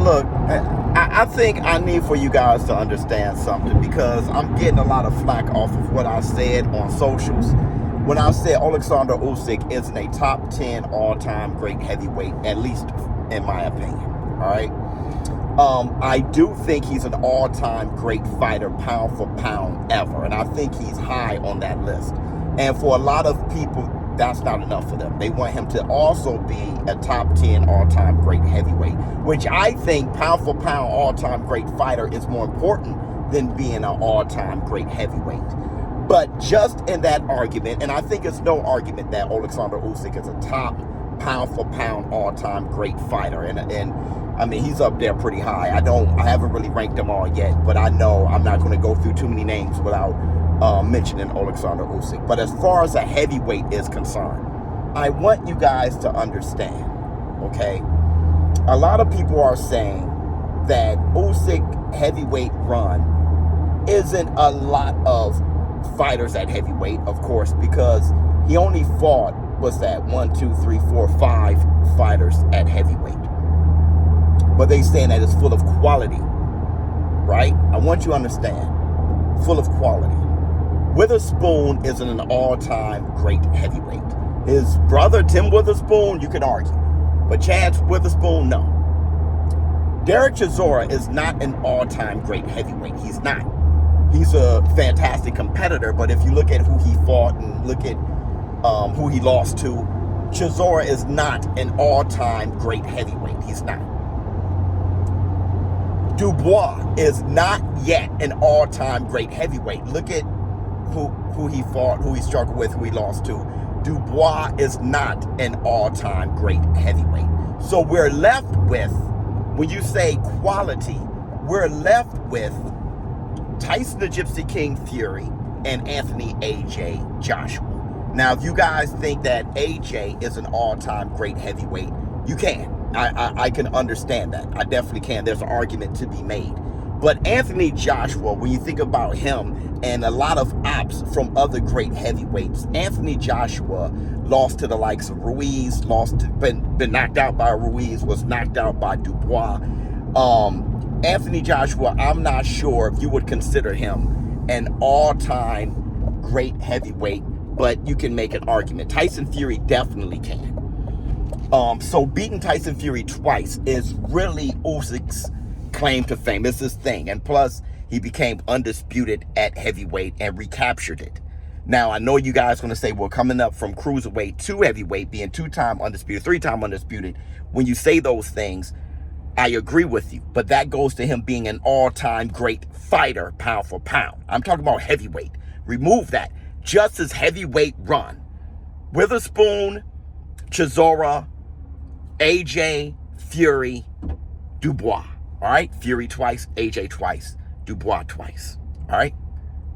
look, I think I need for you guys to understand something, because I'm getting a lot of flack off of what I said on socials when I said Alexander Usyk isn't a top 10 all-time great heavyweight, at least in my opinion. All right. I do think he's an all-time great fighter, pound for pound, ever, and I think he's high on that list. And for a lot of people, that's not enough for them. They want him to also be a top 10 all-time great heavyweight, which I think pound for pound all-time great fighter is more important than being an all-time great heavyweight. But just in that argument, and I think it's no argument that Alexander Usyk is a top pound for pound all-time great fighter, and I mean, he's up there pretty high. I haven't really ranked them all yet, but I know I'm not going to go through too many names without mentioning Alexander Usyk. But as far as a heavyweight is concerned, I want you guys to understand, okay? A lot of people are saying that Usyk heavyweight run isn't a lot of fighters at heavyweight, of course, because he only fought, what's that, 1, 2, 3, 4, 5 fighters at heavyweight. But they saying that it's full of quality, right? I want you to understand, full of quality. Witherspoon isn't an all-time great heavyweight. His brother, Tim Witherspoon, you can argue. But Chance Witherspoon, no. Derek Chisora is not an all-time great heavyweight. He's not. He's a fantastic competitor, but if you look at who he fought and look at who he lost to, Chisora is not an all-time great heavyweight. He's not. Dubois is not yet an all-time great heavyweight. Look at who he fought, who he struggled with, who he lost to. Dubois is not an all-time great heavyweight. So we're left with, when you say quality, we're left with Tyson the Gypsy King Fury and Anthony AJ Joshua. Now, if you guys think that AJ is an all-time great heavyweight, you can. I can understand that. I definitely can. There's an argument to be made. But Anthony Joshua, when you think about him and a lot of ops from other great heavyweights, Anthony Joshua lost to the likes of Ruiz, been knocked out by Ruiz, was knocked out by Dubois. Anthony Joshua, I'm not sure if you would consider him an all-time great heavyweight, but you can make an argument. Tyson Fury definitely can. So beating Tyson Fury twice is really Usyk's claim to fame. It's his thing. And plus, he became undisputed at heavyweight and recaptured it. Now, I know you guys are going to say, well, coming up from cruiserweight to heavyweight, being 2-time undisputed, 3-time undisputed, when you say those things, I agree with you. But that goes to him being an all-time great fighter, pound for pound. I'm talking about heavyweight. Remove that. Just his heavyweight run. Witherspoon, Chisora, AJ, Fury, Dubois. All right? Fury twice, AJ twice, Dubois twice. All right?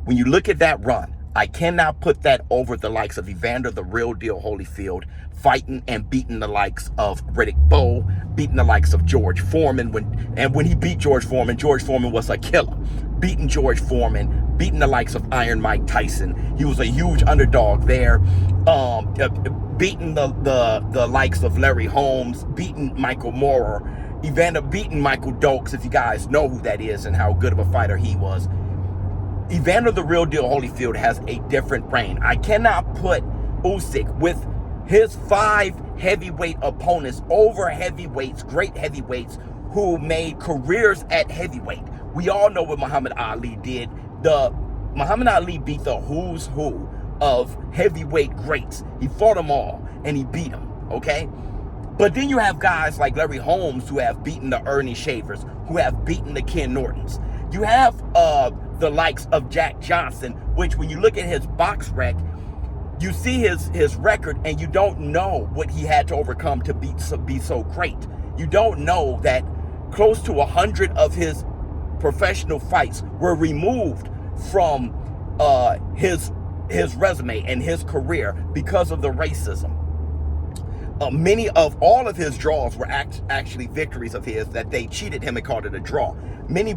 When you look at that run, I cannot put that over the likes of Evander the Real Deal Holyfield fighting and beating the likes of Riddick Bowe, beating the likes of George Foreman. When he beat George Foreman was a killer. Beating George Foreman, beating the likes of Iron Mike Tyson. He was a huge underdog there. Beating the likes of Larry Holmes, beating Michael Moorer, Evander beating Michael Dokes, if you guys know who that is and how good of a fighter he was. Evander the Real Deal Holyfield has a different brain. I cannot put Usyk with his 5 heavyweight opponents over heavyweights, great heavyweights who made careers at heavyweight. We all know what Muhammad Ali did. Muhammad Ali beat the who's who of heavyweight greats. He fought them all and he beat them, okay? But then you have guys like Larry Holmes who have beaten the Ernie Shavers, who have beaten the Ken Nortons. You have the likes of Jack Johnson, which when you look at his box rec, you see his record and you don't know what he had to overcome to be so great. You don't know that close to 100 of his professional fights were removed from his resume and his career because of the racism. Many of all of his draws were actually victories of his that they cheated him and called it a draw. Many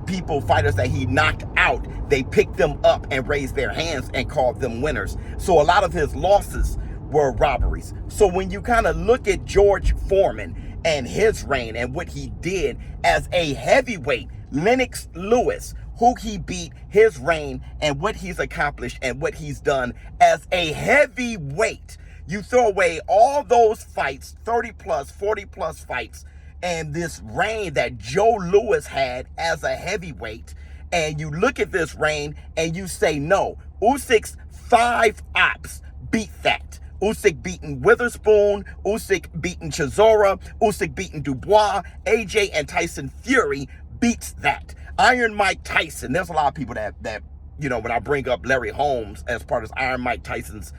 fighters that he knocked out, they picked them up and raised their hands and called them winners. So a lot of his losses were robberies. So when you kind of look at George Foreman and his reign and what he did as a heavyweight. Lennox Lewis, who he beat, his reign, and what he's accomplished and what he's done as a heavyweight. You throw away all those fights, 30 plus, 40 plus fights, and this reign that Joe Louis had as a heavyweight, and you look at this reign and you say, no, Usyk's 5 ops beat that. Usyk beating Witherspoon, Usyk beating Chisora, Usyk beating Dubois, AJ and Tyson Fury beats that. Iron Mike Tyson, there's a lot of people that you know, when I bring up Larry Holmes as part of Iron Mike Tyson's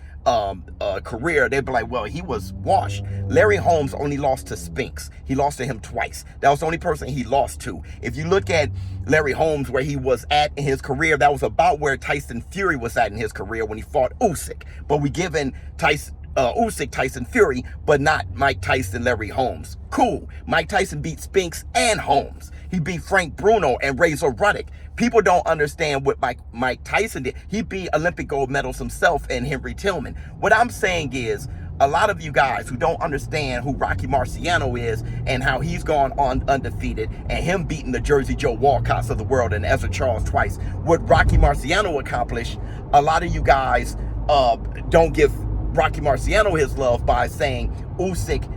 career, they'd be like, well, he was washed. Larry Holmes only lost to Spinks. He lost to him twice. That was the only person he lost to. If you look at Larry Holmes, where he was at in his career, that was about where Tyson Fury was at in his career when he fought Usyk. But we given Usyk Tyson Fury, but not Mike Tyson, Larry Holmes. Cool. Mike Tyson beat Spinks and Holmes. He beat Frank Bruno and Razor Ruddock. People don't understand what Mike Tyson did. He beat Olympic gold medals himself and Henry Tillman. What I'm saying is, a lot of you guys who don't understand who Rocky Marciano is and how he's gone on undefeated and him beating the Jersey Joe Walcotts of the world and Ezra Charles twice, what Rocky Marciano accomplished, a lot of you guys don't give Rocky Marciano his love by saying Usyk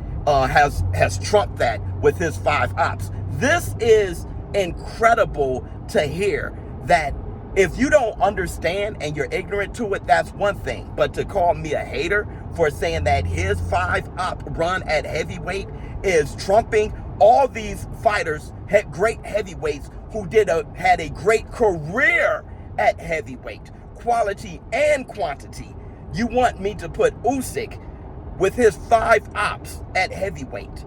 has trumped that with his 5 ops. This is incredible to hear, that if you don't understand and you're ignorant to it, that's one thing. But to call me a hater for saying that his 5-op run at heavyweight is trumping all these fighters, had great heavyweights who had a great career at heavyweight, quality and quantity. You want me to put Usyk with his 5 ops at heavyweight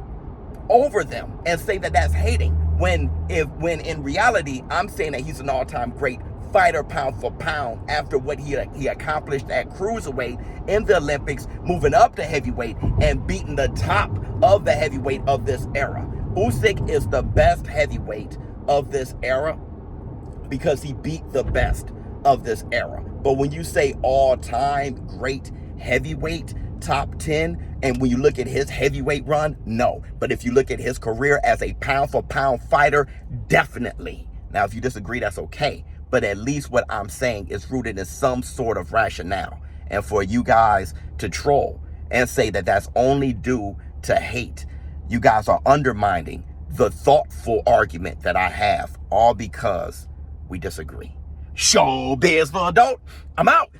over them and say that that's hating, when in reality I'm saying that he's an all-time great fighter pound for pound after what he accomplished at cruiserweight in the Olympics, moving up to heavyweight and beating the top of the heavyweight of this era. Usyk is the best heavyweight of this era because he beat the best of this era. But when you say all-time great heavyweight, top 10, and when you look at his heavyweight run, no. But if you look at his career as a pound-for-pound fighter, definitely. Now, if you disagree, that's okay. But at least what I'm saying is rooted in some sort of rationale. And for you guys to troll and say that that's only due to hate, you guys are undermining the thoughtful argument that I have, all because we disagree. ShowBizz for adult. I'm out.